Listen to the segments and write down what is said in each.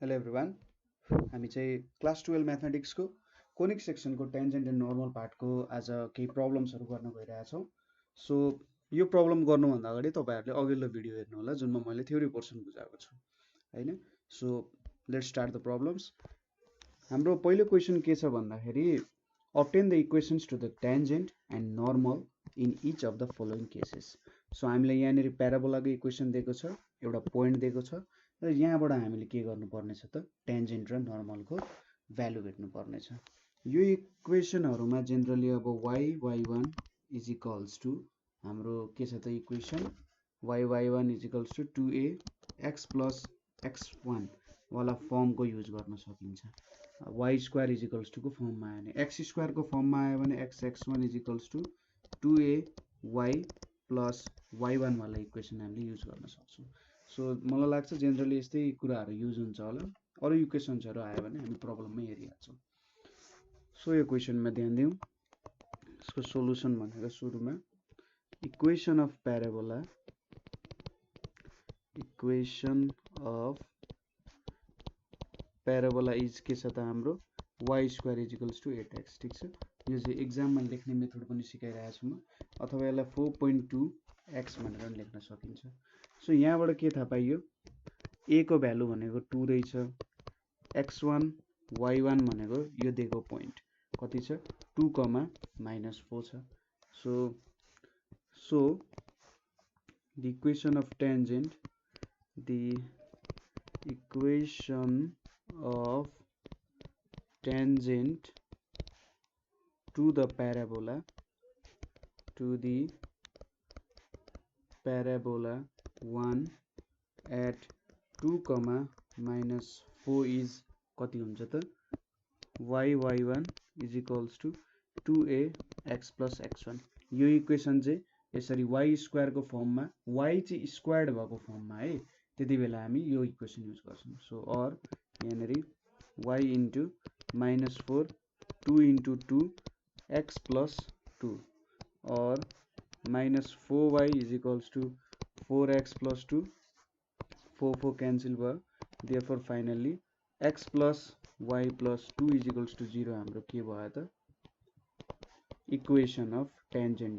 Hello everyone हामी चाहिँ class 12 म्याथमेटिक्सको कोनिक सेक्सनको टेन्जेन्ट एन्ड नर्मल पार्टको आज केही प्रब्लम्सहरू गर्न गइरहेछौँ। सो यो प्रब्लम गर्नुभन्दा अगाडि तपाईँहरूले अघिल्लो भिडियो हेर्नु होला जुनमा मैले थ्योरी पोर्सन बुझाएको छु हैन। So let's start the problems. हाम्रो पहिलो क्वेसन के छ भन्दाखेरि obtain the equations to the tangent and normal in each of the following cases। So हामीले यहाँनिर प्याराबोलाको इक्वेसन दिएको छ, एउटा पोइन्ट दिएको छ र यहाँबाट हामीले के गर्नुपर्ने छ त टेन्जेन्ट र नर्मलको भ्यालु भेट्नुपर्ने छ। यो इक्वेसनहरुमा जेनरली अब y1 इज इक्वल्स टु हाम्रो के छ त equation y1 is equals to 2a x plus x1 वाला फर्मको युज गर्न सकिन्छ। y square is equals to को फर्ममा आयो भने x स्क्वायर को फर्ममा आयो भने x1 is equals to 2a y plus y1 वाला इक्वेसन हामीले युज गर्न सक्छौं। सो मलाई लाग्छ जेनरली यस्तै कुराहरु युज हुन्छ होला। अरु इक्वेसन्सहरु आयो भने हामी प्रब्लममै हेरिहाल्छौं। सो यो क्वेसनमा ध्यान दिउँ। यसको सोलुसन भनेको सुरुमा इक्वेसन अफ प्याराबोला इज के छ त हाम्रो y square is equals to 8x। ठीक छ, यो चाहिँ एक्जाममा लेख्ने मेथड पनि सिकाइरहेको छु म, अथवा यसलाई 4.2x भनेर लेख्न सकिन्छ। सो यहाँबाट के थाहा पाइयो, a को भ्यालु भनेको 2 रहेछ, x1 y1 भनेको यो दिएको पोइन्ट कति छ 2, -4 छ। So the equation of tangent to the parabola parabola 1 at 2, -4 is कति हुन्छ त y1 is equals to 2a x plus x1। यो इक्वेसन चाहिँ यसरी y स्क्वायर को फर्ममा y चाहिँ स्क्वायर्ड भएको फर्ममा है, त्यति बेला हामी यो इक्वेसन युज गर्छौं। सो अर यहाँनेरि y into -4 2 into 2 x plus 2 or -4y is equals to 4x plus 2 4 cancel भयो। therefore finally x plus y plus 2 is equals to 0 हाम्रो के भयो त इक्वेसन अफ टेन्जेन्ट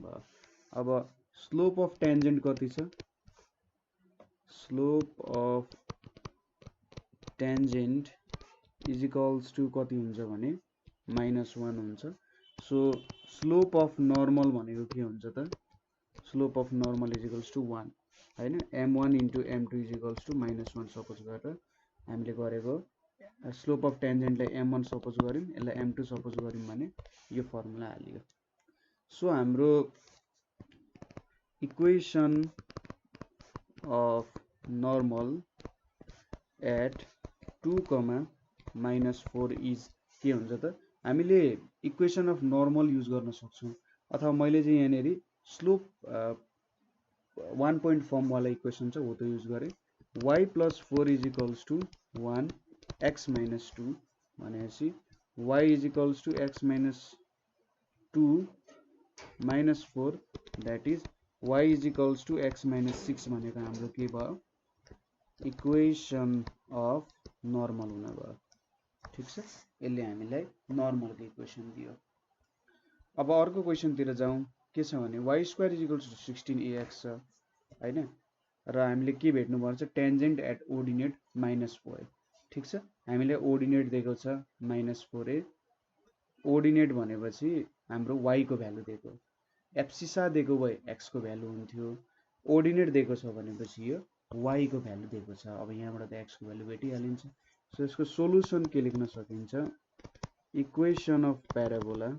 भयो। अब स्लोप अफ टेन्जेन्ट कति छ, slope of tangent is equals to कति हुन्छ भने -1 हुन्छ। सो स्लोप अफ नर्मल भनेको के हुन्छ त, slope of normal is equals to 1 हैन, m1 into m2 is equals to -1 suppose गरेर हामीले गरेको। स्लोप अफ टेन्जेन्टलाई m1 सपोज गर्यौं, यसलाई m2 सपोज गर्यौं भने यो फर्मुला हालियो। सो हाम्रो equation of normal at 2, -4 is के हुन्छ त, हामीले इक्वेसन अफ नर्मल युज गर्न सक्छौं, अथवा मैले चाहिँ यहाँनेरि स्लोप 1 पोइन्ट फर्म वाला इक्वेसन छ हो त युज गरे। y plus 4 is equals to 1 x minus 2 भनेपछि y is equals to x minus 2 minus 4 that is y is equals to x minus 6 भनेको हाम्रो के भयो इक्वेसन अफ नर्मल हुन भयो। ठीक छ, यसले हामीलाई नर्मलको इक्वेसन दियो। अब अर्को क्वेसनतिर जाउँ। के छ भने y square is equals to 16ax छ हैन, र हामीले के भेट्नु पर्छ टेन्जेन्ट एट ओर्डिनेट -4। ठीक छ, हामीले ओर्डिनेट दिएको छ -4a, ओर्डिनेट भनेपछि हाम्रो y को भ्यालु दिएको, एब्सिसा दिएको भए x को भ्यालु हुन्थ्यो, ओर्डिनेट दिएको छ भनेपछि यो y को भ्यालु दिएको छ। अब यहाँबाट त x को भ्यालु भेटिहालिन्छ। सो यसको सोलुसन के लेख्न सकिन्छ, equation of parabola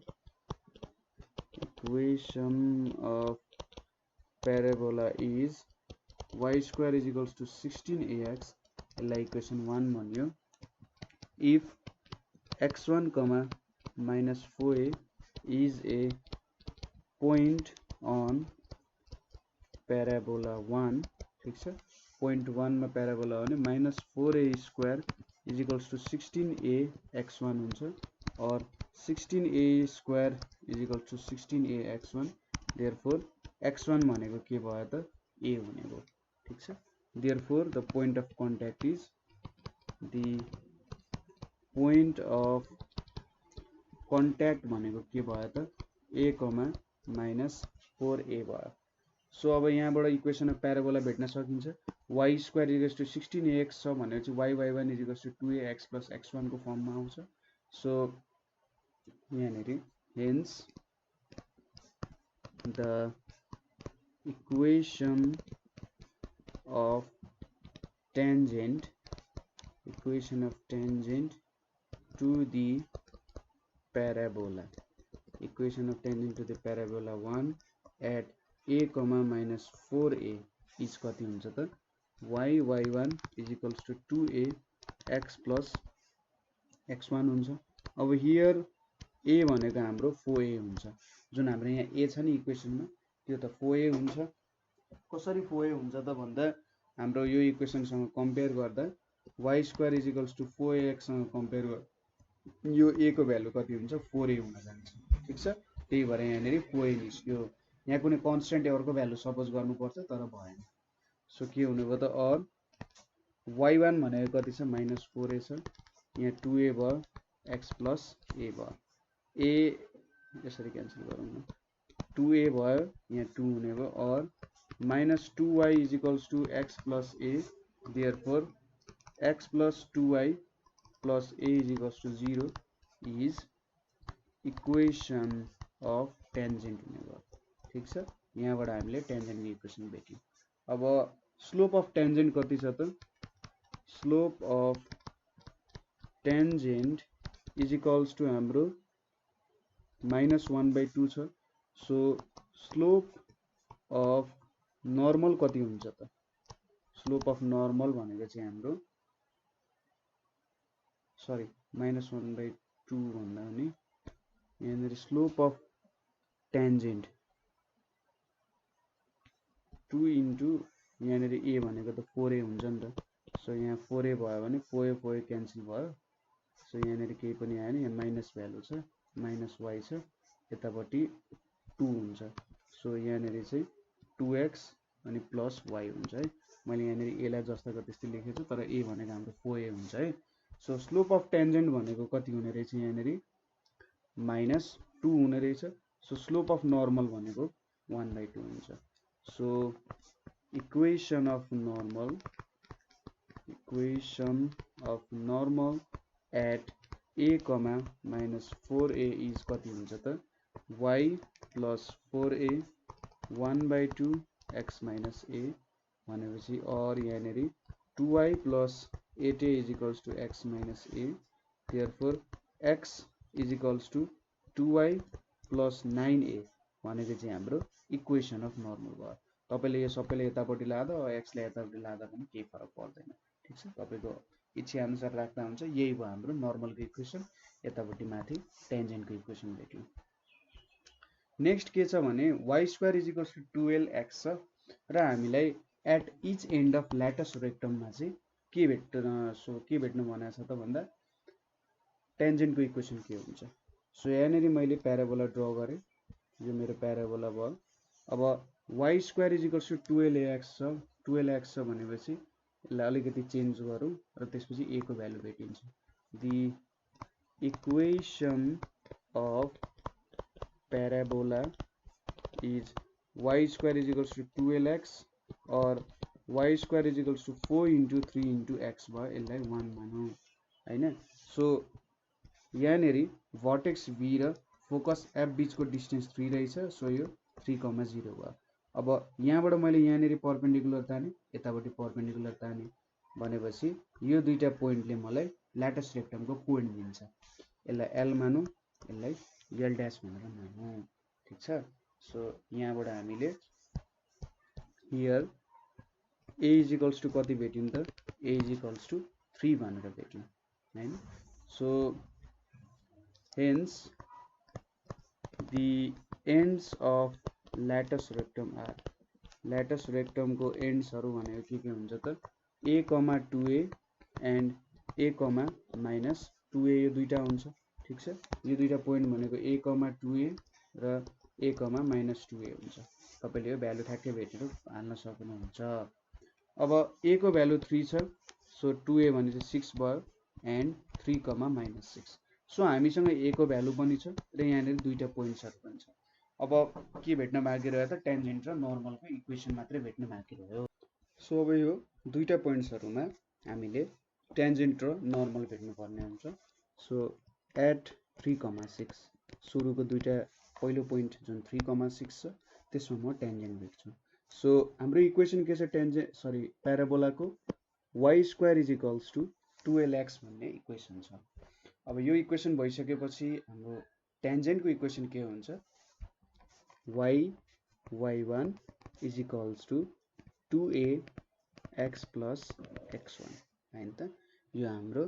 is y square is equals to 16ax, यसलाई इक्वेसन 1 भन्यो। If x1, -4a is a point on parabola 1। ठीक छ, पोइन्ट 1 मा प्याराबोला हो भने -4a square is equals to 16a x1 हुन्छ, और 16a square is equals to 16a x1। Therefore x1 भनेको के भयो त ए हुने भयो ठीक छ therefore the point of contact is the point of contact भनेको के भयो त a, -4a भयो सो अब यहाँबाट इक्वेसन अफ प्याराबोला भेट्न सकिन्छ y square equals to 16ax छ भनेपछि y1 equals to 2ax + x1 को फर्ममा आउँछ सो यहाँनेरि hence the equation of tangent to the parabola 1 at a, -4a is कति हुन्छ त y1 is equals to 2a x plus x1 हुन्छ अब हियर a भनेको हाम्रो 4a हुन्छ जुन हाम्रो यहाँ a छ नि इक्वेसनमा त्यो त 4a हुन्छ कसरी 4a हुन्छ त भन्दा हाम्रो यो इक्वेसनसँग कम्पेयर गर्दा y square is equals to 4ax सँग कम्पेयर गर्दा यो a को भ्यालु कति हुन्छ 4a हुन जान्छ ठीक छ त्यही भएर यहाँनेरि 4a निस्क्यो यहाँ कुनै कन्स्टेन्ट एररको भ्यालु सपोज गर्नुपर्छ तर भएन सो के हुने भयो त अर y1 भनेको कति छ -4a छ यहाँ 2a भयो x plus a भयो a यसरी क्यान्सल गरौँ न 2a भयो यहाँ 2 हुने भयो और -2y is equals to x plus a therefore x plus 2y plus a is equals to 0 is equation of tangent हुने भयो ठीक छ यहाँबाट हामीले टेन्जेन्ट को इक्वेसन भेट्यौं अब स्लोप अफ टेन्जेन्ट कति छ त slope of tangent is equals to हाम्रो -1/2 छ सो स्लोप अफ नर्मल कति हुन्छ त स्लोप अफ नर्मल भनेको चाहिँ हाम्रो सरी -1/2 भन्दा पनि यहाँनेरि स्लोप अफ टेन्जेन्ट 2 इन्टु यहाँनेरि a भनेको त 4a हुन्छ नि त सो यहाँ 4a भयो भने 4a क्यान्सल भयो सो यहाँनेरि केही पनि आएन यहाँ माइनस भ्यालु छ -y छ यतापट्टि 2 हुन्छ सो यहाँनेरि चाहिँ 2x अनि प्लस y हुन्छ है मैले यहाँनेरि a लाई जस्ताको त्यस्तै लेखेछु तर a भनेको हाम्रो 4a हुन्छ है सो स्लोप अफ टेन्जेन्ट भनेको कति हुने रहेछ यहाँनेरि -2 हुने रहेछ सो स्लोप अफ नर्मल भनेको 1/2 हुन्छ so equation of normal at a, -4a is कति हुन्छ त y plus 4a 1/2 x minus a भनेपछि और यहाँनेरि 2y plus 8a is equals to x minus a therefore x is equals to 2y plus 9a भनेको चाहिँ हाम्रो equation of normal भयो तपाईले यो सबैले यतापट्टि लादा x ले यतापट्टि लादा पनि केही फरक पर्दैन ठीक छ तपाईको इच्छा अनुसार राख्दा हुन्छ यही भयो हाम्रो नर्मल को इक्वेसन यतापट्टि माथि टेन्जेन्ट को इक्वेसन भेट्यौं नेक्स्ट के छ भने y square is equals to 12x छ र हामीलाई at each end of latus रेक्टममा चाहिँ के भेट्नु भनेको छ त भन्दा टेन्जेन्ट को इक्वेसन के हुन्छ सो यहाँनेरि मैले प्याराबोला ड्रा गरे यो मेरो प्याराबोला भयो अब y square is equals to 12ax छ 12x छ भनेपछि यसलाई अलिकति चेन्ज गरौँ र त्यसपछि a को भ्यालु भेटिन्छ the equation of parabola is y square is equals to 12x or y square is equals to 4 into 3 into x भयो यसलाई 1 मानौं हैन सो यहाँनेरि भर्टेक्स v र फोकस f बीचको डिस्टेन्स 3 रहेछ सो यो 3,0 भयो अब यहाँबाट मैले यहाँनेरि पर्पेन्डिकुलर ताने यतापट्टि पर्पेन्डिकुलर ताने भनेपछि यो दुईटा पोइन्टले मलाई ल्याटस रेक्टमको पोइन्ट दिन्छ यसलाई l मानौं यसलाई l ड्याश भनेर मानौं ठीक छ सो यहाँबाट हामीले here a is equals to कति भेट्यौं त a इज इक्वल्स टु 3 भनेर भेट्यौं हैन so hence the ends of latus rectum or latus rectum को एन्ड्सहरु भनेको के हुन्छ त a, 2a and a, -2a यो दुईटा हुन्छ ठीक छ यो दुईटा पोइन्ट भनेको a, 2a र a कमा -2a हुन्छ। तपाईले यो भ्यालु ठ्याक्कै भेटेर हाल्न सक्नुहुन्छ। अब a को भ्यालु 3 छ, सो 2a भने चाहिँ 6 भयो एन्ड 3 कमा -6। सो हामीसँग a को भ्यालु पनि छ र यहाँनिर दुईटा पोइन्ट्सहरु पनि छ। अब के भेट्न बाँकी रह्यो त टेन्जेन्ट र नर्मलको इक्वेसन मात्रै भेट्न बाँकी रह्यो। सो अब यो दुईटा पोइन्ट्सहरुमा हामीले टेन्जेन्ट र नर्मल भेट्नु पर्ने हुन्छ। सो एट 3,6 सुरुको दुईटा पहिलो पोइन्ट जुन 3,6 छ त्यसमा म टेन्जेन्ट भेट्छु। सो हाम्रो इक्वेसन के छ प्याराबोलाको y² = 2lx भन्ने इक्वेसन छ। अब यो इक्वेसन भइसकेपछि हाम्रो टेन्जेन्टको इक्वेसन के हुन्छ y1 = 2ax + x1 हैन त। यो हाम्रो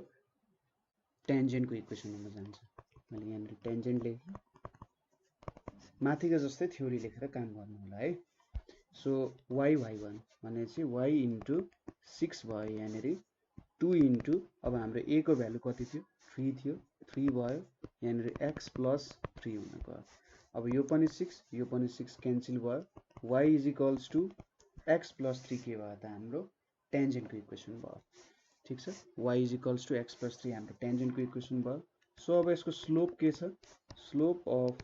टेन्जेन्टको इक्वेसन हुन जान्छ। मैले यहाँ टेन्जेन्ट लेखेँ, माथिको जस्तै थ्योरी लेखेर काम गर्नु होला है। सो y1 भने चाहिँ y * 6 भयो यहाँनिर 2 * अब हाम्रो a को भ्यालु कति थियो 3 थियो 3 भयो यहाँनिर x + 3 हुन गयो। अब यो पनि 6 यो पनि 6 क्यान्सल भयो। y = x + 3 के भयो त हाम्रो टेन्जेन्टको इक्वेसन भयो। ठीक छ, y = x + 3 हाम्रो टेन्जेन्टको इक्वेसन भयो। सो अब यसको स्लोप के छ, स्लोप अफ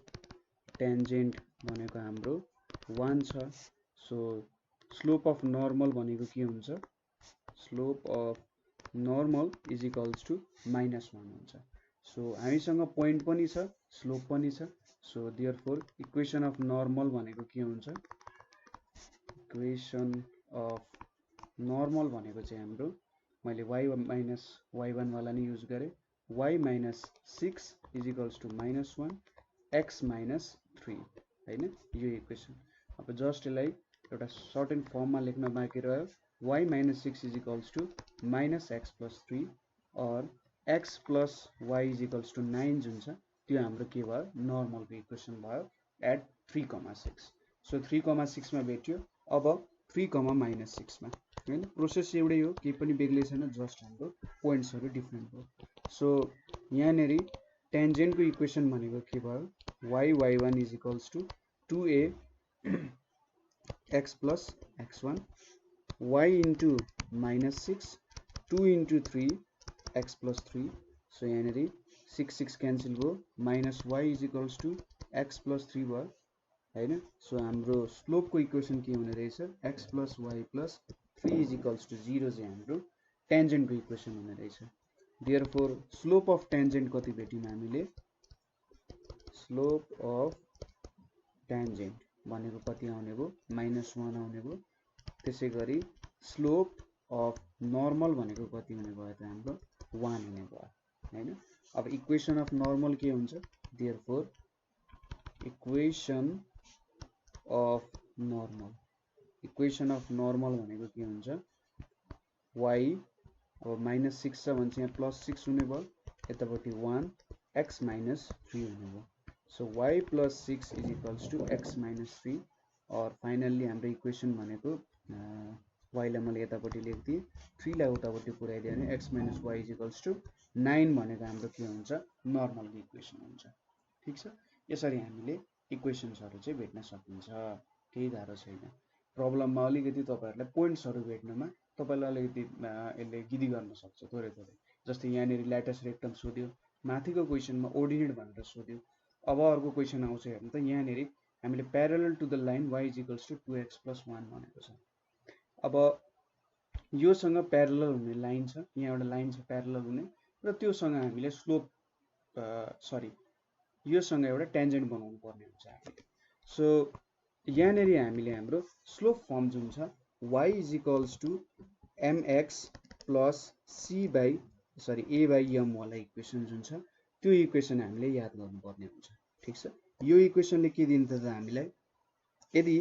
टेन्जेन्ट भनेको हाम्रो 1 छ। सो स्लोप अफ नर्मल भनेको के हुन्छ, स्लोप अफ नर्मल = -1 हुन्छ। सो हामीसँग पोइन्ट पनि छ स्लोप पनि छ। So therefore equation of normal भनेको के हुन्छ, इक्वेसन अफ नर्मल भनेको चाहिँ हाम्रो मैले y - y1 वाला नै युज गरेँ, y - 6 = -1 x - 3 हैन यो इक्वेसन। अब जस्ट यसलाई एउटा सर्ट एन्ड फर्ममा लेख्न बाँकी रह्यो, y - 6 = -x + 3 और x + y = 9 जुन छ त्यो हाम्रो के भयो नर्मलको इक्वेसन भयो एट 3,6। सो 3,6 मा भेट्यो। अब 3,-6 मा हैन प्रोसेस एउटै हो, केही पनि बेग्लै छैन, जस्ट हाम्रो पोइन्ट्सहरु डिफरेन्ट हो। सो यहाँनेरि टेन्जेन्टको इक्वेसन भनेको के भयो y1 = 2a x + x1 y * -6 2 * 3 x + 3। So यहाँनेरि 6 6 क्यान्सल भयो -y = x + 3 भयो हैन। सो हाम्रो स्लोपको इक्वेसन के हुने रहेछ x + y + 3 = 0 चाहिँ हाम्रो टेन्जेन्टको इक्वेसन हुने रहेछ। देयरफोर स्लोप अफ टेन्जेन्ट कति भेट्यौं हामीले, स्लोप अफ टेन्जेन्ट भनेको कति आउने भयो -1 आउने भयो। त्यसैगरी स्लोप अफ नर्मल भनेको कति हुने भयो त हाम्रो 1 हुने भयो हैन। अब इक्वेसन अफ नर्मल के हुन्छ, therefore equation of normal, equation of normal भनेको के हुन्छ y अब -6 छ भने चाहिँ यहाँ +6 हुने भयो, यतापट्टि 1 x - 3 हुने भयो। सो y + 6 = x - 3 और फाइनल्ली हाम्रो इक्वेसन भनेको y लाई मैले यतापट्टि लेख्दिए 3 लाई उतापट्टि पुर्याइदिए भने x - y = 9 भनेको हाम्रो के हुन्छ नर्मलको इक्वेसन हुन्छ। ठीक छ, यसरी हामीले इक्वेसन्सहरु चाहिँ भेट्न सकिन्छ, केही गाह्रो छैन। प्रब्लममा अलिकति तपाईहरुलाई पोइन्ट्सहरु भेट्नमा तपाईलाई अलिकति यसले गिदी गर्न सक्छ थोरै थोरै। जस्तै यहाँनेरि ल्याटस रेक्टम सोध्यो, माथिको क्वेसनमा ओर्डिनेट भनेर सोध्यो। अब अर्को क्वेसन आउँछ हेर्नु त, यहाँनेरि हामीले parallel to the line y = 2x + 1 भनेको छ। अब योसँग प्यारलल हुने लाइन छ, यहाँ एउटा लाइन छ प्यारलल हुने र त्योसँग हामीले स्लोप योसँग एउटा टेन्जेन्ट बनाउनु पर्ने हुन्छ हामीले। सो यहाँनेरि हामीले हाम्रो स्लोप फर्म जुन छ y = mx + a/m वाला इक्वेसन जुन छ त्यो इक्वेसन हामीले याद गर्नुपर्ने हुन्छ। ठीक छ, यो इक्वेसनले के दिन्छ त हामीलाई, यदि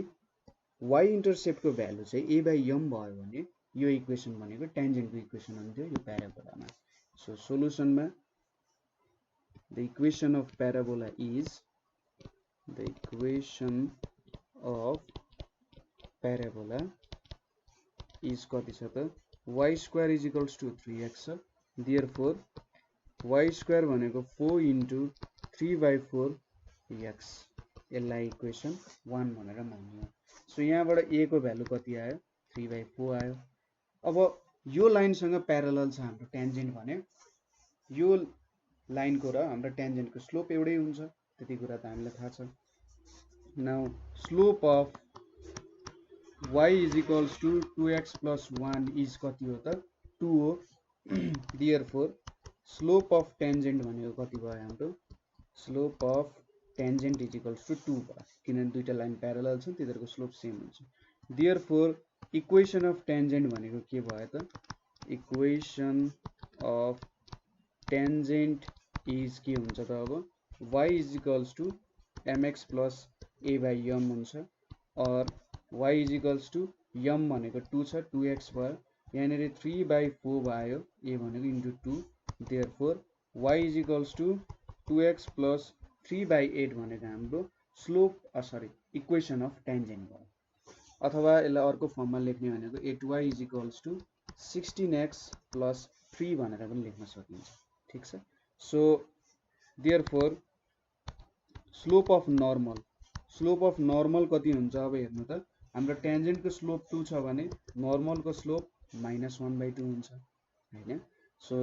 y इन्टरसेप्टको भ्यालु चाहिँ a/m भयो भने यो इक्वेसन भनेको टेन्जेन्टको इक्वेसन हुन्थ्यो यो प्याराबोलामा। सो सोलुसनमा the equation of parabola is कति छ त y² = 3x छ। देयरफोर y² भनेको 4 * 3/4 x यसलाई इक्वेसन 1 भनेर मान्यो। सो यहाँबाट a को भ्यालु कति आयो 3/4 आयो। अब यो लाइनसँग प्यारलल छ हाम्रो टेन्जेन्ट भने यो लाइनको र हाम्रो टेन्जेन्टको स्लोप एउटै हुन्छ, त्यति कुरा त हामीलाई थाहा छ। Now slope of y is equals to 2x plus 1 is कति हो त 2 हो। देयरफोर स्लोप अफ टेन्जेन्ट भनेको कति भयो हाम्रो slope of tangent is equals to 2 भयो, किनभने दुईटा लाइन प्यारलल छन् तिनीहरूको स्लोप सेम हुन्छ। देयरफोर इक्वेसन अफ टेन्जेन्ट भनेको के भयो त इक्वेसन अफ टेन्जेन्ट इज के हुन्छ त अब y is equals to mx plus a by m हुन्छ, और y is equals to m भनेको 2 छ 2x भयो, यहाँनिर 3/4 भयो a भनेको into 2। Therefore y is equals to 2x plus 3/8 भनेको हाम्रो slope sorry equation of tangent भयो। अथवा यसलाई अर्को फर्ममा लेख्ने भनेको 8y is equals to 16x plus 3 भनेर पनि लेख्न सकिन्छ, ठिक छ। So therefore slope of normal कति हुन्छ अब हेर्नु त हाम्रो टेन्जेन्टको स्लोप 2 छ भने नर्मलको स्लोप -1/2 हुन्छ हैन। सो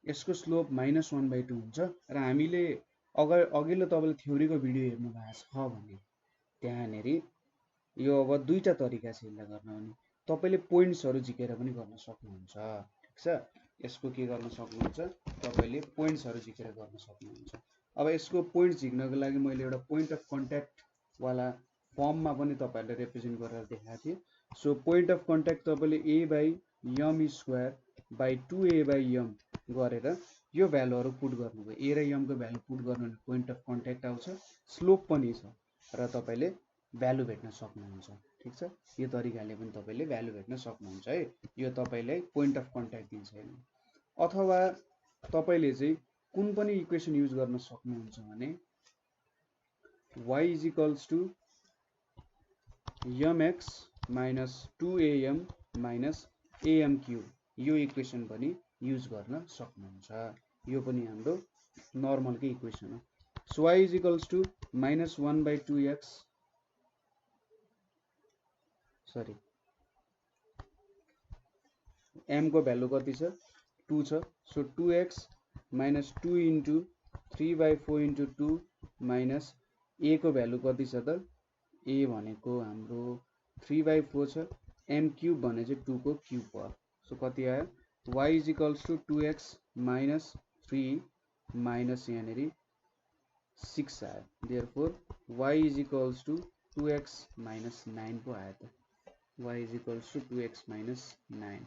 यसको स्लोप -1/2 हुन्छ र हामीले अघिल्लो तपाईँले थ्योरीको भिडियो हेर्नु भएको छ भने त्यहाँनेरि यो अब दुईटा तरिका छ यसलाई गर्न भने तपाईँले पोइन्ट्सहरू झिकेर पनि गर्न सक्नुहुन्छ, ठिक छ। यसको के गर्न सक्नुहुन्छ तपाईँले पोइन्ट्सहरू झिकेर गर्न सक्नुहुन्छ। अब यसको पोइन्ट्स झिक्नको लागि मैले एउटा पोइन्ट अफ कन्ट्याक्ट वाला फर्ममा पनि तपाईँहरूले रिप्रेजेन्ट गरेर देखाएको थिएँ। सो पोइन्ट अफ कन्ट्याक्ट तपाईँले a/m स्क्वायर बाई 2a/m गरेर यो भ्यालुहरू पुट गर्नुभयो, a र m को भ्यालु पुट गर्नु भने पोइन्ट अफ कन्ट्याक्ट आउँछ, स्लोप पनि छ र तपाईँले भ्यालु भेट्न सक्नुहुन्छ, ठिक छ। यो तरिकाले पनि तपाईँले भ्यालु भेट्न सक्नुहुन्छ है, यो तपाईँलाई पोइन्ट अफ कन्ट्याक्ट दिन्छ हैन। अथवा तपाईँले चाहिँ कुन पनि इक्वेसन युज गर्न सक्नुहुन्छ भने y is equals to mx minus 2am minus am cube यो इक्वेसन पनि युज गर्न सक्नुहुन्छ। यो पनि हाम्रो नर्मलकै इक्वेसन हो। So y is equals to -1/2x sorry m को भ्यालु कति छ 2 छ। So 2x minus 2 into 3/4 into 2 minus a को भ्यालु कति छ त a भनेको हाम्रो 3/4 छ, m क्युब भने चाहिँ 2 को क्युब भयो। सो कति आयो y is equals to 2x minus 3 minus यहाँनिर 6 आयो। Therefore y is equals to 2x minus 9 पो आयो त y is equals to 2x minus 9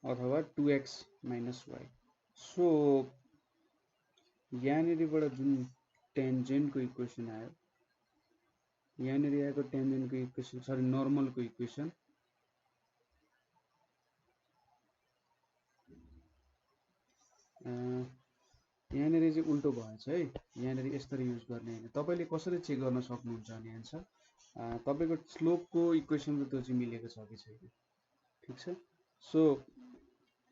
अथवा 2x माइनस y। सो यहाँनिरबाट जुन टेन्जेन्टको इक्वेसन आयो यहाँनिर आएको टेन्जेन्टको इक्वेसन सरी नर्मलको इक्वेसन यहाँनिर चाहिँ उल्टो भएछ है, यहाँनिर यसरी युज गर्ने हैन। तपाईले कसरी चेक गर्न सक्नुहुन्छ भने आन्सर तपाईको स्लोपको इक्वेसन त त्यो चाहिँ मिलेको छ कि छैन, ठीक छ। सो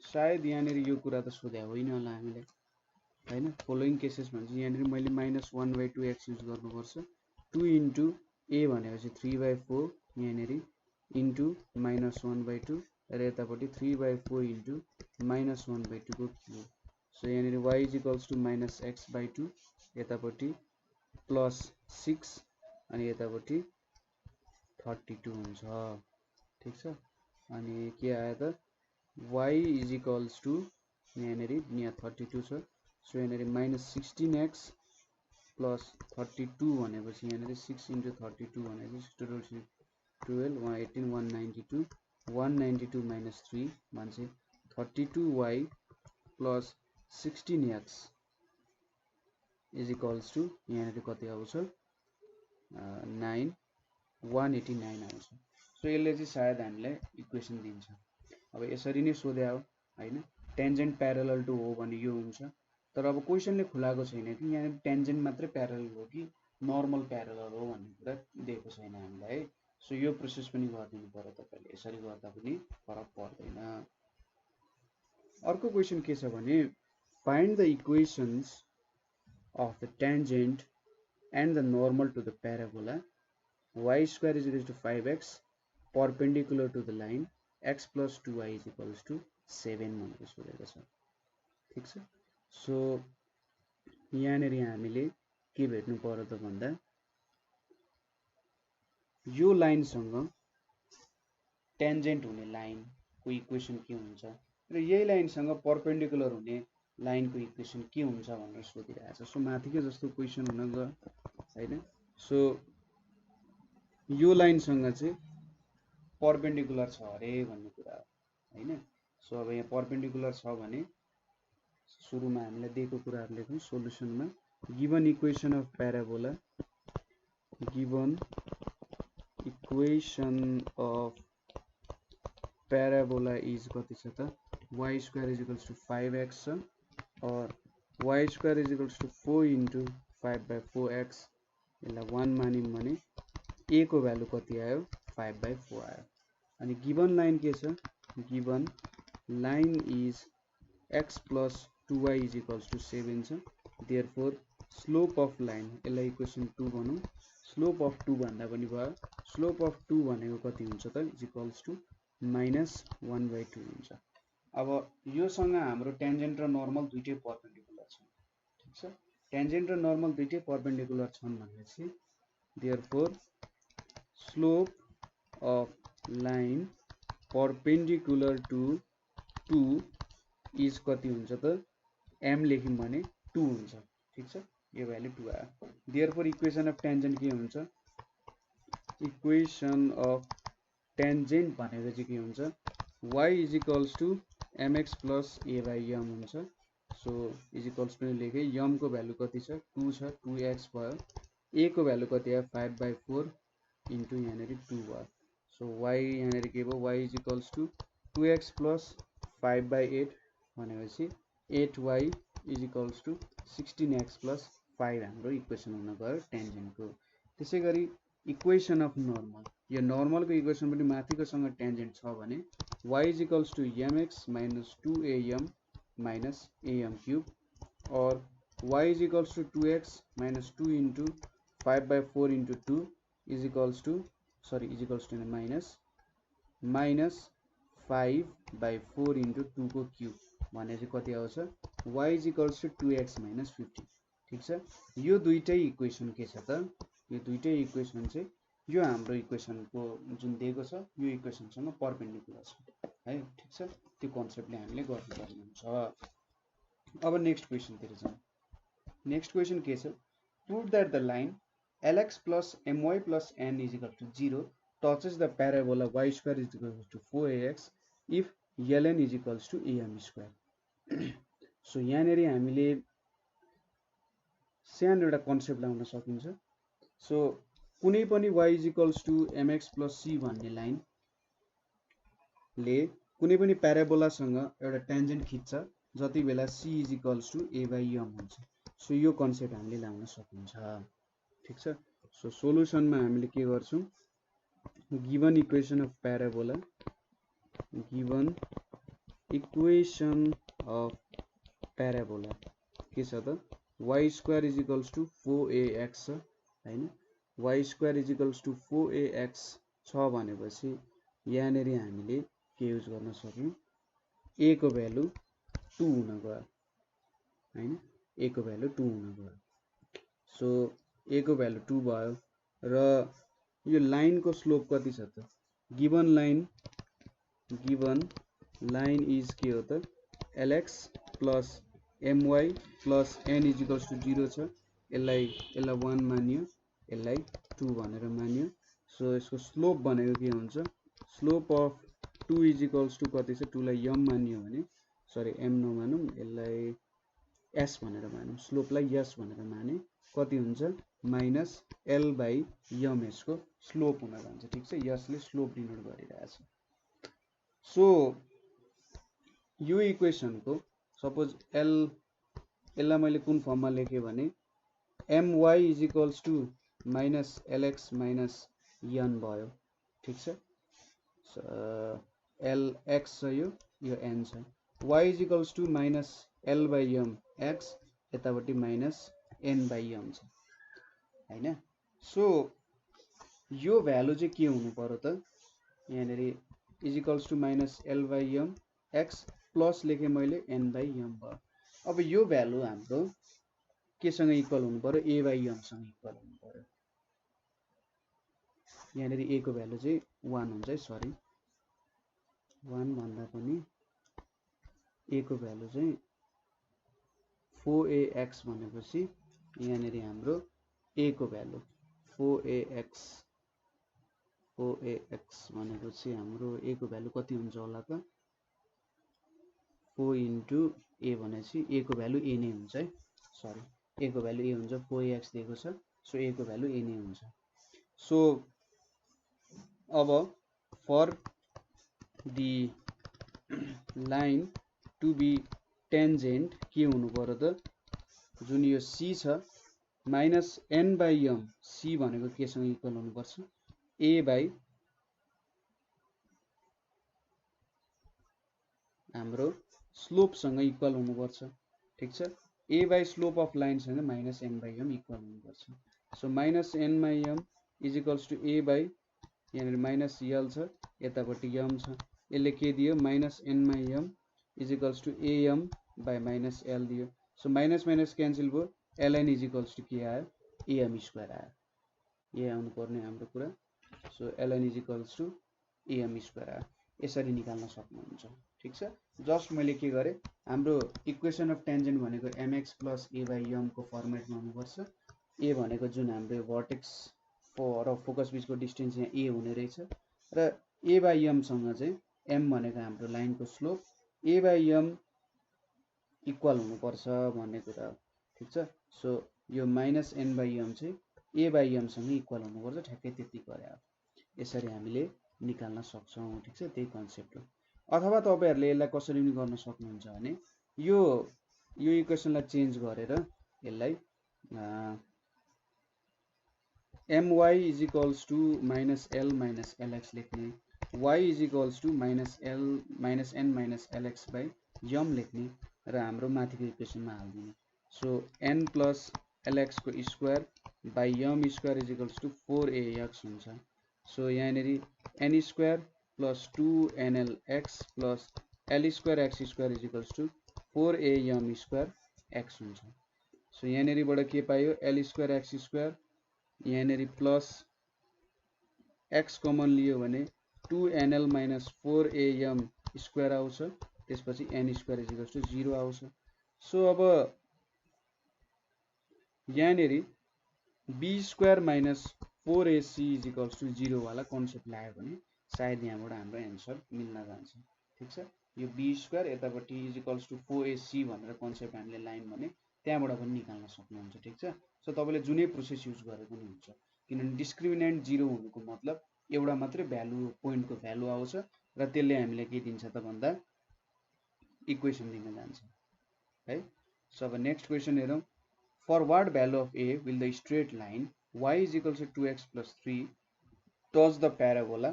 सायद यहाँनिर यो कुरा त सोधे होइन होला हामीले हैन। फलोइङ केसेस भन्छ यहाँनिर मैले -1/2x युज गर्नुपर्छ, 2 इन्टु a भनेपछि 3/4 यहाँनिर इन्टु -1/2 र यतापट्टि 3/4 इन्टु -1/2 को क्युब। सो यहाँनिर y is equals to -x/2 यतापट्टि प्लस 6 अनि यतापट्टि 32 हुन्छ, ठिक छ। अनि के आयो त y इज इक्वल्स टु यहाँनिर यहाँ 32 छ। सो यहाँनिर -16x प्लस 32 भनेपछि यहाँनिर 6 इन्टु 32 भनेपछि 12 118 192 192 माइनस 3 मान्छे 32y plus 16x is equals to यहाँनिर कति आउँछ 9 189 आउँछ। सो यसले चाहिँ सायद हामीलाई इक्वेसन दिन्छ। अब यसरी नै सोधे हो हैन, टेन्जेन्ट प्यारलल टु हो भने यो हुन्छ। तर अब क्वेसनले खुलाएको छैन कि यहाँ टेन्जेन्ट मात्रै प्यारलल हो कि नर्मल प्यारलल हो भन्ने कुरा दिएको छैन हामीलाई है। सो यो प्रोसेस पनि गरिदिनु पर्यो तपाईले, यसरी गर्दा पनि फरक पर्दैन। अर्को क्वेसन के छ भने find the equations of the tangent and the normal to the parabola y square is equals to 5x perpendicular to the line x plus 2y is equals to 7 भनेको सोधेको छ ठीक छ सो यहाँनेरि हामीले के भेट्नु पर्यो त भन्दा यो लाइनसँग टेन्जेन्ट हुने लाइनको इक्वेसन के हुन्छ र यही लाइनसँग परपेन्डिकुलर हुने लाइनको इक्वेसन के हुन्छ भनेर सोधिरहेछ सो माथिकै जस्तो क्वेसन हुन गयो हैन सो यो लाइनसँग चाहिँ परपेन्डिकुलर छ अरे भन्ने कुरा हो हैन सो अब यहाँ परपेन्डिकुलर छ भने सुरुमा हामीले दिएको कुराहरु लेखौं सोलुसनमा given equation of parabola given equation of parabola is कति छ त y square is equals to 5x or y square is equals to 4 into 5 by 4x यसलाई 1 मानिम भने a को भ्यालु कति आयो 5 by 4 आयो अनि गिवन लाइन के छ given line is x plus 2y is equals to 7 छ therefore slope of line यसलाई इक्वेसन 2 भनौं slope of 2 भन्दा पनि भयो slope of 2 भनेको कति हुन्छ त is equals to -1 by 2 हुन्छ अब यो सँग हाम्रो टेन्जेन्ट र नर्मल दुईटै परपेन्डिकुलर छन् ठीक छ टेन्जेन्ट र नर्मल दुईटै परपेन्डिकुलर छन् भनेपछि therefore slope of line perpendicular to 2 is कति हुन्छ त m लेख्यौं भने 2 हुन्छ ठीक छ यो भ्यालु 2 आयो therefore इक्वेसन अफ टेन्जेन्ट के हुन्छ इक्वेसन अफ टेन्जेन्ट भनेको चाहिँ के हुन्छ y is equals to mx plus a by m हुन्छ सो इज इक्वल्स पनि लेखे m को भ्यालु कति छ 2 छ 2x भयो a को भ्यालु कति आयो 5 by 4 इन्टु यहाँनेरि 2 भयो सो y यहाँनेरि के भयो y is equals to 2x plus 5 by 8 भनेपछि 8y is equals to 16x plus 5 हाम्रो इक्वेसन हुन गयो टेन्जेन्टको त्यसैगरी इक्वेसन अफ नर्मल यो नर्मलको इक्वेसन पनि माथिकोसँग टेन्जेन्ट छ भने y is equals to mx minus 2am minus am cube or y is equals to 2x minus 2 into 5 by 4 into 2 is equals to minus 5 by 4 into 2 को cube भने चाहिँ कति आउँछ y is equals to 2x minus 15 ठीक छ यो दुईटै equation के छ त यो दुईटै इक्वेसन चाहिँ यो हाम्रो इक्वेसनको जुन दिएको छ यो इक्वेसनसँग परपेन्डिकुलर छ है ठीक छ त्यो कन्सेप्टले हामीले गर्नुपर्ने हुन्छ अब नेक्स्ट क्वेसन तिर जाउँ नेक्स्ट क्वेसन के छ prove that the line lx plus my plus n is equal to 0 touches the parabola y square is equal to 4ax if ln is equals to am square so यहाँनेरि हामीले सानो एउटा concept ल्याउन सकिन्छ so कुनै पनि y is equals to mx plus c भन्ने line ले कुनै पनि प्याराबोलासँग एउटा टेन्जेन्ट खिच्छ जति बेला c is equals to a by m हुन्छ सो यो कन्सेप्ट हामीले ल्याउन सकिन्छ ठीक छ सो सोलुसनमा हामीले के गर्छौं given equation of parabola given equation of parabola के छ त y square is equals to 4ax हैन y square is equals to 4ax छ भनेपछि यहाँनेरि हामीले के युज गर्न सक्यौं a को भ्यालु 2 हुन गयो हैन a को भ्यालु 2 हुन गयो सो a को भ्यालु 2 भयो र यो लाइन को स्लोप कति छ त गिवन लाइन इज के हो त lx plus my plus n is equals to 0 छ यसलाई 1 मानियो यसलाई 2 भनेर मानियो सो यसको स्लोप भनेको के हुन्छ slope of 2 is equals to कति छ 2 लाई m मानियो भने सरी m नमानौं यसलाई s भनेर मानौं स्लोपलाई s भनेर माने कति हुन्छ माइनस l by m यसको स्लोप हुन जान्छ ठीक छ यसले स्लोप डिनोट गरिरहेछ सो यो इक्वेसनको सपोज यसलाई मैले कुन फर्ममा लेखे भने my is equals to minus lx minus n भयो ठीक छ lx छ यो n छ y is equals to minus l by m x यतापट्टि minus n/m छ हैन। सो यो भ्यालु चाहिँ के हुनु पर्यो त यहाँनेरि is equals to minus l/m x plus लेखेँ मैले n/m भयो। अब यो भ्यालु हाम्रो केसँग इक्वल हुनु पर्यो a/m सँग इक्वल हुनु पर्यो। यहाँनेरि a को भ्यालु चाहिँ 1 हुन्छ है, सरी 1 भन्दा पनि a को भ्यालु चाहिँ 4ax भनेपछि यहाँनेरि हाम्रो a को भ्यालु 4ax भनेपछि हाम्रो a को भ्यालु कति हुन्छ होला त 4 इन्टु a भनेपछि a को भ्यालु a नै हुन्छ है, सरी a को भ्यालु a हुन्छ 4ax दिएको छ। सो a को भ्यालु a नै हुन्छ। सो अब for the line to be tangent के हुनु पर्यो त जुन यो c छ माइनस n/m c भनेको केसँग इक्वल हुनुपर्छ a बाई हाम्रो स्लोपसँग इक्वल हुनुपर्छ, ठिक छ। a बाई स्लोप अफ लाइनसँग माइनस n/m इक्वल हुनुपर्छ। So minus n/m is equals to a by यहाँनिर माइनस l छ यतापट्टि m छ, यसले के दियो minus n/m is equals to am by minus l दियो। सो माइनस माइनस क्यान्सल भयो, ln इज इक्वल्स टु के आयो am स्क्वायर आयो, यही आउनु पर्ने हाम्रो कुरा। So ln is equals to am square आयो, यसरी निकाल्न सक्नुहुन्छ, ठिक छ। जस्ट मैले के गरेँ हाम्रो इक्वेसन अफ टेन्जेन्ट भनेको mx प्लस a/m को फर्मेटमा हुनुपर्छ। a भनेको जुन हाम्रो भर्टेक्स र फोकस बिचको डिस्टेन्स यहाँ a हुने रहेछ र a/m सँग चाहिँ m भनेको हाम्रो लाइनको स्लोप a/m इक्वल हुनुपर्छ भन्ने कुरा हो, ठिक छ। सो यो माइनस n/m चाहिँ a/m सँग इक्वल हुनुपर्छ, ठ्याक्कै त्यति गरे हो, यसरी हामीले निकाल्न सक्छौँ, ठिक छ। त्यही कन्सेप्ट हो। अथवा तपाईहरुले यसलाई कसरी पनि गर्न सक्नुहुन्छ भने यो इक्वेसनलाई चेन्ज गरेर यसलाई my is equals to minus l minus lx लेख्ने, y is equals to minus n minus lx by m लेख्ने र हाम्रो माथिको इक्वेसनमा हाल्दिने। सो n प्लस lx को square by m square is equals to 4ax हुन्छ। सो यहाँनेरि n square plus 2nlx plus l square x square is equals to 4am square x हुन्छ। सो यहाँनेरिबाट के पायो l स्क्वायर x स्क्वायर, यहाँनेरि plus x common लियो भने 2nl minus 4am square आउँछ, त्यसपछि n square is equals to 0 आउँछ। सो अब यहाँनेरि b square minus 4ac is equals to 0 वाला कन्सेप्ट ल्यायो भने सायद यहाँबाट हाम्रो एन्सर मिल्न जान्छ, ठिक छ। यो b स्क्वायर यतापट्टि इज इक्वल्स टु 4ac भनेर कन्सेप्ट हामीले लाइन भने त्यहाँबाट पनि निकाल्न सक्नुहुन्छ, ठिक छ। सो तपाईले जुनै प्रोसेस युज गरे पनि हुन्छ, किनभने डिस्क्रिमिनेन्ट 0 हुनुको मतलब एउटा मात्रै भ्यालु पोइन्टको भ्यालु आउँछ र त्यसले हामीले के दिन्छ त भन्दा इक्वेसन दिन जान्छ है। सो अब नेक्स्ट क्वेसन हेरौँ। For what value of a will the straight line y is equals to 2x plus 3 touch the parabola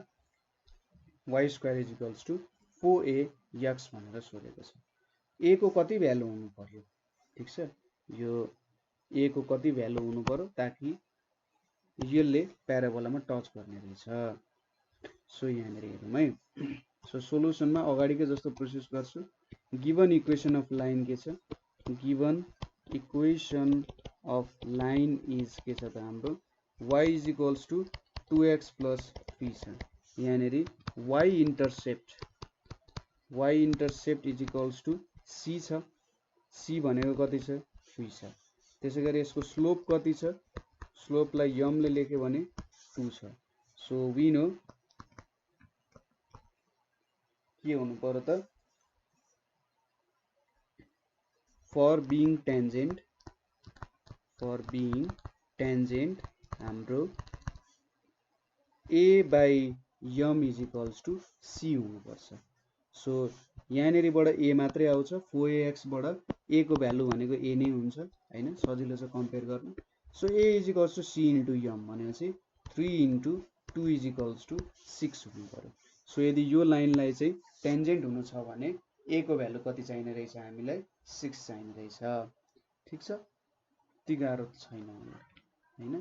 y square is equals to 4ax भनेर सोधेको छ। a को कति भ्यालु हुनु पर्यो, ठिक छ। यो a को कति भ्यालु हुनु पर्यो ताकि यसले प्याराबोलामा टच गर्ने रहेछ। सो यहाँनिर हेरौँ है। सो सोलुसनमा अगाडिकै जस्तो प्रोसेस गर्छु। गिवन इक्वेसन अफ लाइन के छ, given equation of line is के छ त हाम्रो y is equals to 2x plus 3 छ। यहाँनिर y intercept is equals to c छ, c भनेको कति छ 3 छ। त्यसैगरी यसको स्लोप कति छ, स्लोपलाई m ले लेख्यो भने 2 छ। सो वी नो के हुनु पर्यो त फर बीइङ टेन्जेन्ट हाम्रो a by m is equals to c हुनुपर्छ। सो यहाँनिरबाट a मात्रै आउँछ, 4ax बाट a को भ्यालु भनेको a नै हुन्छ हैन, सजिलो छ कम्पेयर गर्न। So a is equals to c into m भनेपछि 3 इन्टु 2 इज इक्वल्स टु 6 हुनु पर्यो। सो यदि यो लाइनलाई चाहिँ टेन्जेन्ट हुनु छ भने a को भ्यालु कति चाहिने रहेछ हामीलाई 6 चाहिने रहेछ, ठिक छ। त्यति गाह्रो छैन हैन।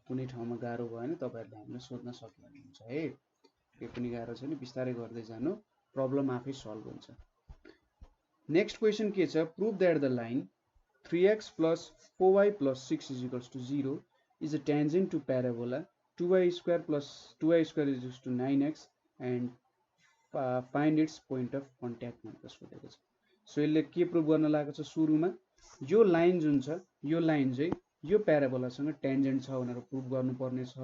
कुनै ठाउँमा गाह्रो भयो भने तपाईहरुले हामीलाई सोध्न सक्नुहुन्छ है। के पनि गाह्रो छैन, बिस्तारै गर्दै जानु, प्रब्लम आफै सल्भ हुन्छ। नेक्स्ट क्वेशन के छ, prove that the line 3x plus 4y plus 6 is equals to 0 is a tangent to parabola 2y square plus 2y square is equals to 9x and find its point of contact भनेर सोधेको छ। So यसले के prove गर्न लागेको छ, सुरुमा यो लाइन जुन छ यो लाइन चाहिँ यो प्याराबोलासँग टेन्जेन्ट छ भनेर प्रुभ गर्नुपर्ने छ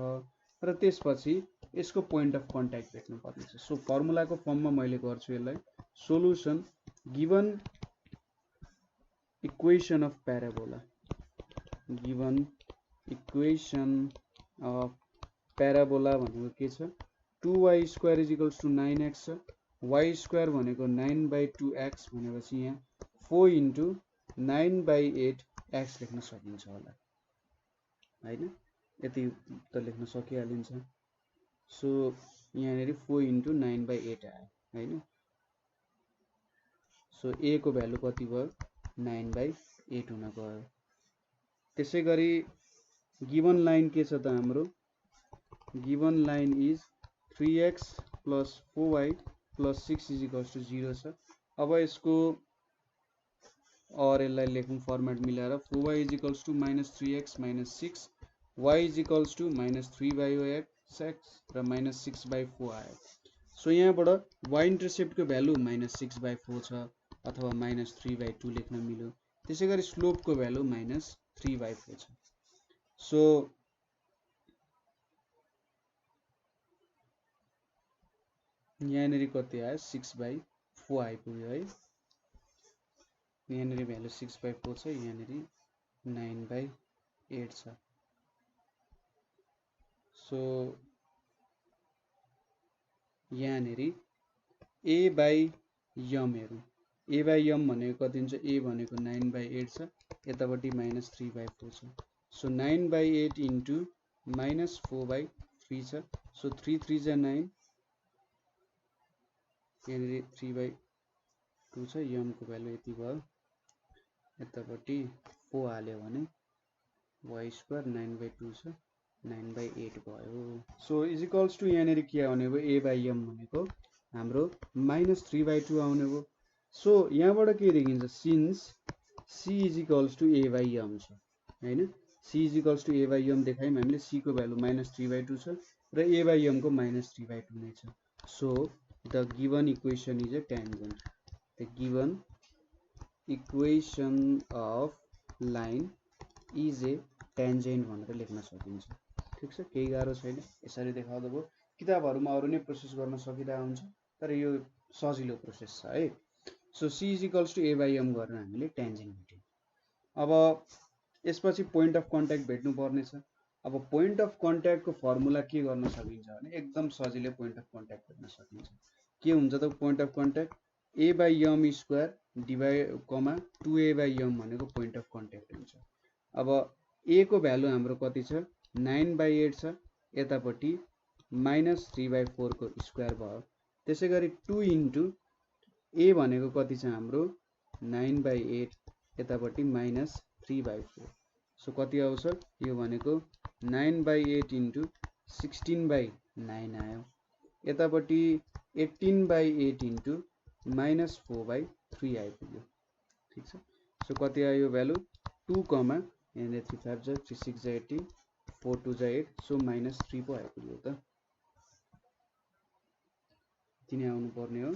र त्यसपछि यसको पोइन्ट अफ कन्ट्याक्ट भेट्नु पर्ने छ। सो फर्मुलाको फर्ममा मैले गर्छु यसलाई, solution given equation of parabola, given equation of parabola भनेको के छ, 2y square is equals to 9x छ, y स्क्वायर भनेको 9/2x भनेपछि यहाँ 4 इन्टु 9/8 x लेख्न सकिन्छ होला हैन, यति त लेख्न सकिहालिन्छ। सो यहाँनेरि 4 इन्टु 9/8 आयो हैन। सो a को भ्यालु कति भयो, 9/8 हुन गयो। त्यसै गरी गिवन लाइन के छ त हाम्रो, given line is 3x plus 4y plus 6 is equals to 0 छ। अब यसको और यसलाई लेखौँ फर्मेट मिलाएर, 4y is equals to minus 3x minus 6, y is equals to minus 3/x र minus 6/4 आयो। सो यहाँबाट y इन्टरसेप्ट को भ्यालु minus 6/4 छ अथवा minus 3/2 लेख्न मिल्यो। त्यसै गरी स्लोप को भ्यालु minus 3/4 छ। सो यहाँनेरि कति आयो, 6/4 आइपुग्यो है। यहाँनेरि भ्यालु 6/4 छ, यहाँनेरि 9/8 छ। सो यहाँनेरि a/m हेरौँ, a/m भनेको कति हुन्छ, a भनेको 9/8 छ, यतापट्टि minus 3/4 छ। सो 9/8 इन्टु minus 4/3 छ। सो 3 3 जा 9, यहाँनेरि 3/2 छ, m को भ्यालु यति भयो, यतापट्टि 4 हाल्यो भने y स्क्वायर 9/2 छ, 9/8 भयो। सो इज इक्वल्स टु यहाँनेरि के आउने भयो, a/m भनेको हाम्रो minus 3/2 आउने भयो। सो यहाँबाट के देखिन्छ, since c is equals to a/m छ हैन, c is equals to a/m देखायौँ हामीले, c को भ्यालु minus 3/2 छ र a/m को minus 3/2 नै छ। So the given equation is a tangent, the given equation of line is a tangent भनेर लेख्न सकिन्छ। ठीक छ, केही गाह्रो छैन, यसरी देखाउँदा भयो। किताबहरुमा अरु नै प्रोसेस गर्न सकिरहेको हुन्छ, तर यो सजिलो प्रोसेस छ है। So c is equals to a/m गरेर हामीले टेन्जेन्ट भेट्यौं। अब यसपछि पोइन्ट अफ कन्ट्याक्ट भेट्नु पर्ने छ। अब पोइन्ट अफ कन्ट्याक्ट को फर्मुला के गर्न सकिन्छ भने, एकदम सजिलै पोइन्ट अफ कन्ट्याक्ट भेट्न सकिन्छ। के हुन्छ त point of contact, a/m square divide comma 2a/m भनेको पोइन्ट अफ कन्ट्याक्ट हुन्छ। अब a को भ्यालु हाम्रो कति छ, 9/8 छ, यतापट्टि minus 3/4 को स्क्वायर भयो। त्यसै गरी 2 इन्टु a भनेको कति छ हाम्रो, 9/8, यतापट्टि minus 3/4। सो कति आउँछ, यो भनेको 9/8 इन्टु 16/9 आयो, यतापट्टि 18/8 इन्टु minus 4/3 आइपुग्यो। ठीक छ, सो कति आयो भ्यालु, 2 कमा यहाँनिर 3 5 जा 3 6 जा 18, 4 2 जा 8, सो minus 3 पो आइपुग्यो त, किन आउनु पर्ने हो,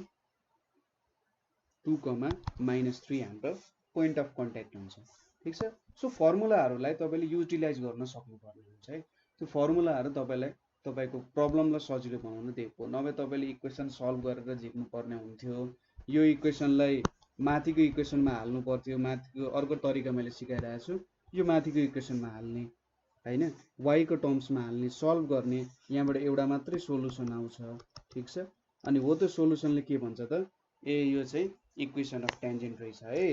2 कमा minus 3 हाम्रो पोइन्ट अफ कन्ट्याक्ट हुन्छ। ठीक छ, सो फर्मुलाहरुलाई तपाईले युटिलाइज गर्न सक्नुपर्ने हुन्छ है। त्यो फर्मुलाहरु तपाईलाई तपाईको प्रब्लमलाई सजिलो बनाउन दिएको, नभए तपाईले इक्वेसन सल्भ गरेर झिक्नु पर्ने हुन्थ्यो। यो इक्वेसनलाई माथिको इक्वेसनमा हाल्नु पर्थ्यो, माथिको अर्को तरिका मैले सिकाइरहेको छु, यो माथिको इक्वेसनमा हाल्ने हैन, y को टर्म्समा हाल्ने, सल्भ गर्ने, यहाँबाट एउटा मात्रै सोलुसन आउँछ। ठीक छ, अनि हो त्यो सोलुसनले के भन्छ त, ए यो चाहिँ इक्वेसन अफ टेन्जेन्ट रहेछ है,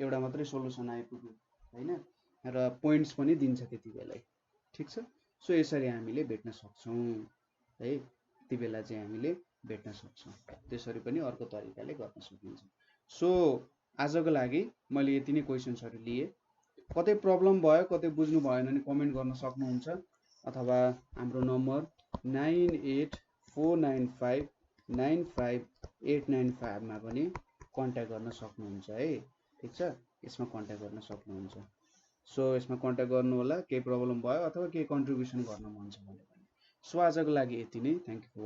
एउटा मात्रै सोलुसन आइपुग्यो हैन, र पोइन्ट्स पनि दिन्छ त्यतिबेलै। ठीक छ, सो यसरी हामीले भेट्न सक्छौं है, त्यतिबेला चाहिँ हामीले भेट्न सक्छौं। त्यसरी पनि अर्को तरिकाले गर्न सकिन्छ। सो आजको लागि मैले यति नै क्वेशन्सहरु लिए। कतै प्रब्लम भयो कतै बुझ्नु भएन भने कमेन्ट गर्न सक्नुहुन्छ, अथवा हाम्रो नम्बर 9849595895 मा पनि कन्ट्याक्ट गर्न सक्नुहुन्छ है। ठिक छ, यसमा कन्ट्याक्ट गर्न सक्नुहुन्छ। सो यसमा कन्ट्याक्ट गर्नु होला केही प्रब्लम भयो अथवा केही कन्ट्रिब्युसन गर्न मन छ भने पनि। सो आजको लागि यति नै। Thank you for